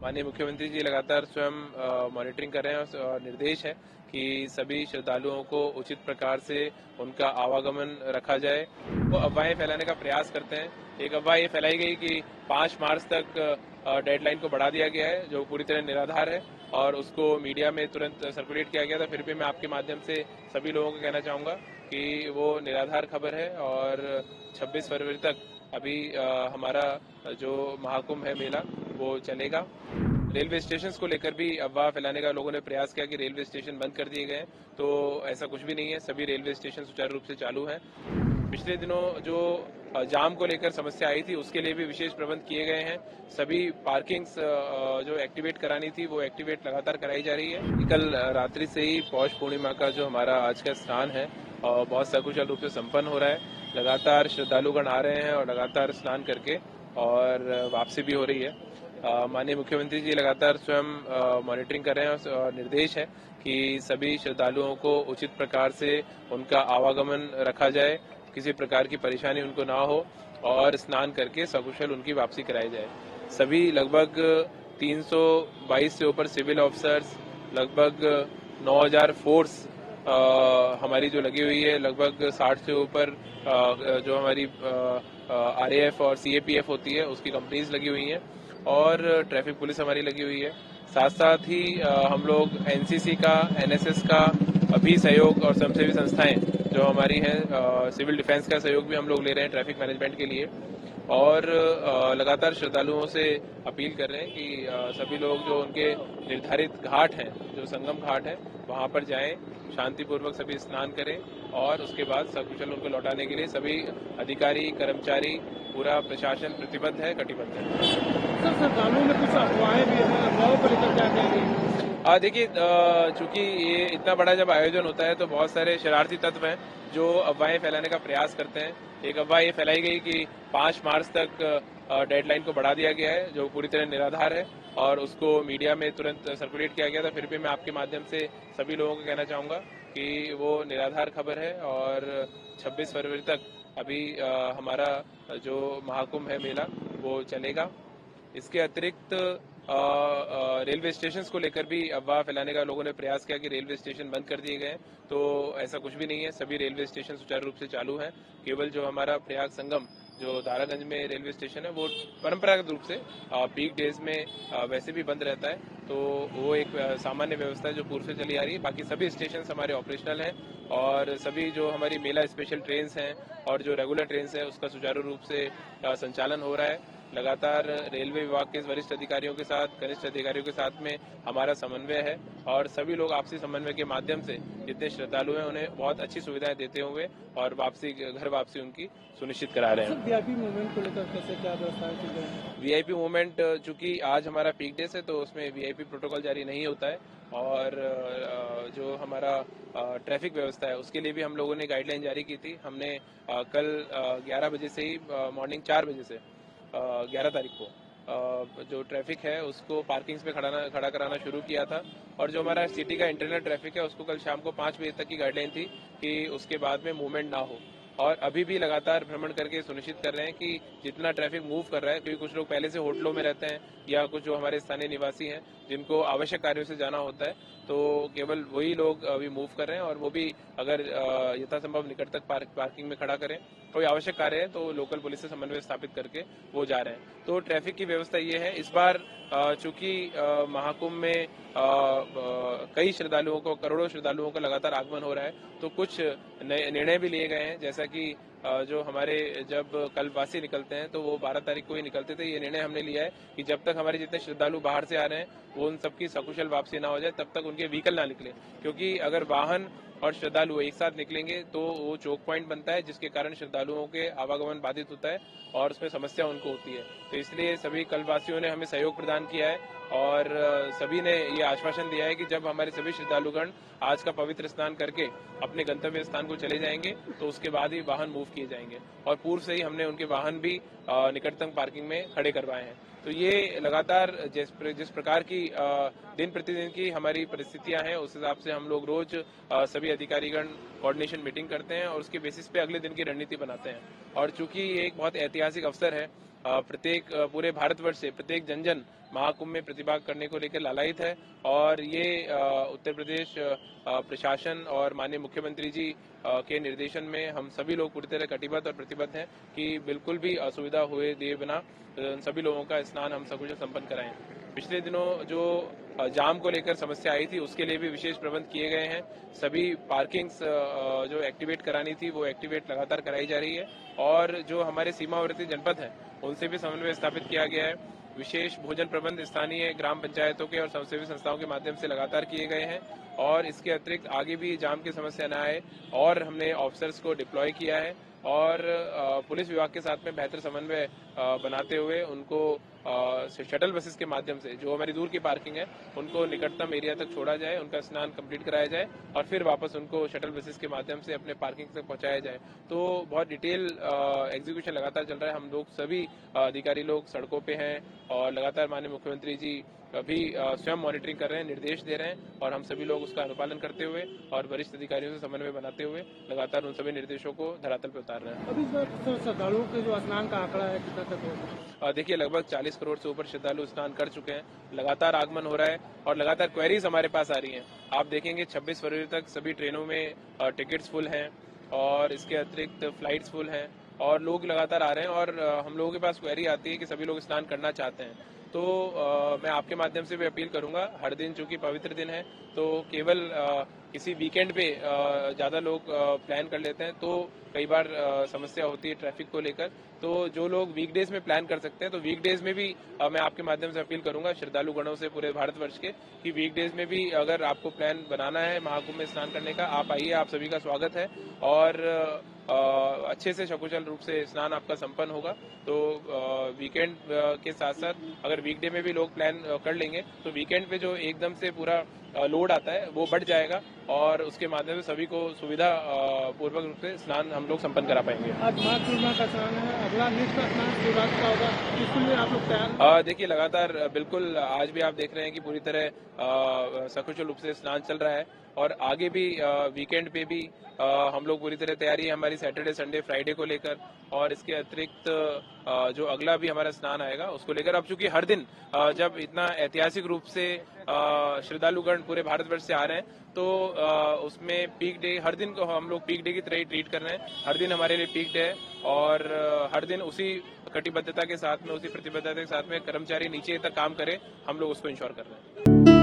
माननीय मुख्यमंत्री जी लगातार स्वयं मॉनिटरिंग कर रहे हैं और निर्देश है कि सभी श्रद्धालुओं को उचित प्रकार से उनका आवागमन रखा जाए। वो अफवाहें फैलाने का प्रयास करते हैं। एक अफवाह ये फैलाई गई कि 5 मार्च तक डेडलाइन को बढ़ा दिया गया है, जो पूरी तरह निराधार है और उसको मीडिया में तुरंत सर्कुलेट किया गया था। फिर भी मैं आपके माध्यम से सभी लोगों को कहना चाहूंगा कि वो निराधार खबर है और 26 फरवरी तक अभी हमारा जो महाकुंभ है मेला वो चलेगा। रेलवे स्टेशन को लेकर भी अफवाह फैलाने का लोगों ने प्रयास किया कि रेलवे स्टेशन बंद कर दिए गए, तो ऐसा कुछ भी नहीं है। सभी रेलवे स्टेशन सुचारू रूप से चालू हैं। पिछले दिनों जो जाम को लेकर समस्या आई थी उसके लिए भी विशेष प्रबंध किए गए हैं। सभी पार्किंग्स जो एक्टिवेट करानी थी वो एक्टिवेट लगातार कराई जा रही है। कल रात्रि से ही पौष पूर्णिमा का जो हमारा आज का स्नान है बहुत सकुशल रूप से संपन्न हो रहा है। लगातार श्रद्धालुगण आ रहे हैं और लगातार स्नान करके और वापसी भी हो रही है। माननीय मुख्यमंत्री जी लगातार स्वयं मॉनिटरिंग कर रहे हैं और निर्देश है कि सभी श्रद्धालुओं को उचित प्रकार से उनका आवागमन रखा जाए, किसी प्रकार की परेशानी उनको ना हो और स्नान करके सकुशल उनकी वापसी कराई जाए। सभी लगभग 322 से ऊपर सिविल ऑफिसर्स, लगभग 9000 फोर्स हमारी जो लगी हुई है, लगभग 60 से ऊपर जो हमारी RAF और CAPF होती है उसकी कंपनीज लगी हुई हैं और ट्रैफिक पुलिस हमारी लगी हुई है। साथ साथ ही हम लोग NCC का, NSS का भी सहयोग और स्वयंसेवी संस्थाएं जो हमारी हैं, सिविल डिफेंस का सहयोग भी हम लोग ले रहे हैं ट्रैफिक मैनेजमेंट के लिए और लगातार श्रद्धालुओं से अपील कर रहे हैं कि सभी लोग जो उनके निर्धारित घाट हैं, जो संगम घाट है, वहां पर जाएं, शांतिपूर्वक सभी स्नान करें और उसके बाद सकुशल उनको लौटाने के लिए सभी अधिकारी, कर्मचारी, पूरा प्रशासन प्रतिबद्ध है, कटिबद्ध है। सर, श्रद्धालुओं में कुछ अफवाहें भी हैं, अफवाहों को लेकर क्या कहेंगे? देखिए, चूंकि ये इतना बड़ा जब आयोजन होता है तो बहुत सारे शरारती तत्व हैं जो अफवाहें फैलाने का प्रयास करते हैं। एक अफवाह ये फैलाई गई कि 5 मार्च तक डेडलाइन को बढ़ा दिया गया है, जो पूरी तरह निराधार है और उसको मीडिया में तुरंत सर्कुलेट किया गया था। फिर भी मैं आपके माध्यम से सभी लोगों को कहना चाहूंगा कि वो निराधार खबर है और 26 फरवरी तक अभी हमारा जो महाकुंभ है मेला वो चलेगा। इसके अतिरिक्त रेलवे स्टेशन को लेकर भी अफवाह फैलाने का लोगों ने प्रयास किया कि रेलवे स्टेशन बंद कर दिए गए, तो ऐसा कुछ भी नहीं है। सभी रेलवे स्टेशन सुचारू रूप से चालू हैं। केवल जो हमारा प्रयाग संगम जो दारागंज में रेलवे स्टेशन है वो परंपरागत रूप से पीक डेज में वैसे भी बंद रहता है, तो वो एक सामान्य व्यवस्था है जो पूर्व से चली आ रही है। बाकी सभी स्टेशन हमारे ऑपरेशनल हैं और सभी जो हमारी मेला स्पेशल ट्रेन हैं और जो रेगुलर ट्रेन है उसका सुचारू रूप से संचालन हो रहा है। लगातार रेलवे विभाग के वरिष्ठ अधिकारियों के साथ, कनिष्ठ अधिकारियों के साथ में हमारा समन्वय है और सभी लोग आपसी समन्वय के माध्यम से जितने श्रद्धालु हैं उन्हें बहुत अच्छी सुविधाएं देते हुए और घर वापसी उनकी सुनिश्चित करा रहे हैं। VIP मूवमेंट को लेकर कैसे क्या व्यवस्थाएं चल रही है? VIP मूवमेंट चूंकि आज हमारा पीक डेज है तो उसमें VIP प्रोटोकॉल जारी नहीं होता है और जो हमारा ट्रैफिक व्यवस्था है उसके लिए भी हम लोगों ने गाइडलाइन जारी की थी। हमने कल 11 बजे से ही मॉर्निंग 4 बजे से 11 तारीख को जो ट्रैफिक है उसको पार्किंग्स पे खड़ा कराना शुरू किया था और जो हमारा सिटी का इंटरनल ट्रैफिक है उसको कल शाम को 5 बजे तक की गाइडलाइन थी कि उसके बाद में मूवमेंट ना हो और अभी भी लगातार भ्रमण करके सुनिश्चित कर रहे हैं कि जितना ट्रैफिक मूव कर रहा है, क्योंकि कुछ लोग पहले से होटलों में रहते हैं या कुछ जो हमारे स्थानीय निवासी हैं जिनको आवश्यक कार्यों से जाना होता है, तो केवल वही लोग अभी मूव कर रहे हैं और वो भी अगर यथासंभव निकट तक पार्किंग में खड़ा करें, कोई आवश्यक कार्य है तो लोकल पुलिस से समन्वय स्थापित करके वो जा रहे हैं। तो ट्रैफिक की व्यवस्था ये है। इस बार चूंकि महाकुंभ में कई श्रद्धालुओं को, करोड़ों श्रद्धालुओं का लगातार आगमन हो रहा है, तो कुछ निर्णय भी लिए गए हैं, जैसा कि जो हमारे जब कल्पवासी निकलते हैं तो वो 12 तारीख को ही निकलते थे। ये निर्णय हमने लिया है कि जब तक हमारे जितने श्रद्धालु बाहर से आ रहे हैं वो उन सबकी सकुशल वापसी ना हो जाए तब तक उनके व्हीकल ना निकले, क्योंकि अगर वाहन और श्रद्धालु एक साथ निकलेंगे तो वो चौक पॉइंट बनता है जिसके कारण श्रद्धालुओं के आवागमन बाधित होता है और उसमें समस्या उनको होती है। तो इसलिए सभी कल्पवासियों ने हमें सहयोग प्रदान किया है और सभी ने ये आश्वासन दिया है कि जब हमारे सभी श्रद्धालुगण आज का पवित्र स्नान करके अपने गंतव्य स्थान को चले जाएंगे तो उसके बाद ही वाहन मूव किए जाएंगे और पूर्व से ही हमने उनके वाहन भी निकटतम पार्किंग में खड़े करवाए हैं। तो ये लगातार जिस प्रकार की दिन प्रतिदिन की हमारी परिस्थितियां हैं उस हिसाब से हम लोग रोज सभी अधिकारीगण कोऑर्डिनेशन मीटिंग करते हैं और उसके बेसिस पे अगले दिन की रणनीति बनाते हैं। और चूंकि ये एक बहुत ऐतिहासिक अवसर है, प्रत्येक पूरे भारतवर्ष से प्रत्येक जन महाकुंभ में प्रतिभाग करने को लेकर लालायित है। और ये उत्तर प्रदेश प्रशासन और माननीय मुख्यमंत्री जी के निर्देशन में हम सभी लोग पूरी तरह कटिबद्ध और प्रतिबद्ध हैं कि बिल्कुल भी असुविधा हुए दिए बिना सभी लोगों का स्नान हम सकुशल संपन्न कराएं। पिछले दिनों जो जाम को लेकर समस्या आई थी उसके लिए भी विशेष प्रबंध किए गए हैं। सभी पार्किंग्स जो एक्टिवेट करानी थी वो एक्टिवेट लगातार कराई जा रही है और जो हमारे सीमावर्ती जनपद हैं उनसे भी समन्वय स्थापित किया गया है। विशेष भोजन प्रबंध स्थानीय ग्राम पंचायतों के और स्वयंसेवी संस्थाओं के माध्यम से लगातार किए गए हैं और इसके अतिरिक्त आगे भी जाम की समस्या न आए और हमने ऑफिसर्स को डिप्लॉय किया है और पुलिस विभाग के साथ में बेहतर समन्वय बनाते हुए उनको शटल बसेस के माध्यम से जो हमारी दूर की पार्किंग है उनको निकटतम एरिया तक छोड़ा जाए, उनका स्नान कंप्लीट कराया जाए और फिर वापस उनको शटल बसेस के माध्यम से अपने पार्किंग तक पहुंचाया जाए। तो बहुत डिटेल एग्जीक्यूशन लगातार चल रहा है। हम लोग सभी अधिकारी लोग सड़कों पे हैं और लगातार माननीय मुख्यमंत्री जी भी स्वयं मॉनिटरिंग कर रहे हैं, निर्देश दे रहे हैं और हम सभी लोग उसका अनुपालन करते हुए और वरिष्ठ अधिकारियों से समन्वय बनाते हुए लगातार उन सभी निर्देशों को धरातल पर उतार रहे हैं। अभी सर श्रद्धालुओं के जो स्नान का आंकड़ा है कितना तक होगा? देखिए लगभग 40 करोड़ से ऊपर श्रद्धालु स्नान कर चुके हैं। लगातार आगमन हो रहा है और लगातार क्वेरीज हमारे पास आ रही हैं। आप देखेंगे 26 फरवरी तक सभी ट्रेनों में टिकट्स फुल हैं और इसके अतिरिक्त फ्लाइट्स फुल हैं और लोग लगातार आ रहे हैं और हम लोगों के पास क्वेरी आती है कि सभी लोग स्नान करना चाहते हैं। तो मैं आपके माध्यम से भी अपील करूंगा, हर दिन चूंकि पवित्र दिन है तो केवल किसी वीकेंड पे ज्यादा लोग प्लान कर लेते हैं तो कई बार समस्या होती है ट्रैफिक को लेकर। तो जो लोग वीकडेज में प्लान कर सकते हैं तो वीकडेज में भी मैं आपके माध्यम से अपील करूंगा श्रद्धालु गणों से पूरे भारतवर्ष के कि वीकडेज में भी अगर आपको प्लान बनाना है महाकुंभ में स्नान करने का, आप आइए, आप सभी का स्वागत है और अच्छे से सकुशल रूप से स्नान आपका संपन्न होगा। तो वीकेंड के साथ साथ अगर वीकडे में भी लोग प्लान कर लेंगे तो वीकेंड पे जो एकदम से पूरा लोड आता है वो बढ़ जाएगा और उसके माध्यम से सभी को सुविधा पूर्वक रूप से स्नान हम लोग संपन्न करा पाएंगे। आज माघ पूर्णिमा का स्नान है, अगला नेक्स्ट का स्नान शिवरात्रि का होगा, इसके लिए आप लोग तैयार? देखिए लगातार बिल्कुल आज भी आप देख रहे हैं कि पूरी तरह सकुशल रूप से स्नान चल रहा है और आगे भी वीकेंड पे भी हम लोग पूरी तरह तैयारी है हमारी सैटरडे संडे फ्राइडे को लेकर और इसके अतिरिक्त जो अगला भी हमारा स्नान आएगा उसको लेकर। अब चूंकि हर दिन जब इतना ऐतिहासिक रूप से श्रद्धालुगण पूरे भारतवर्ष से आ रहे हैं तो उसमें पीक डे हर दिन को हम लोग पीक डे की तरह ही ट्रीट कर रहे हैं। हर दिन हमारे लिए पीक डे है और हर दिन उसी कटिबद्धता के साथ में, उसी प्रतिबद्धता के साथ में कर्मचारी नीचे तक काम करे, हम लोग उसको इंश्योर कर रहे हैं।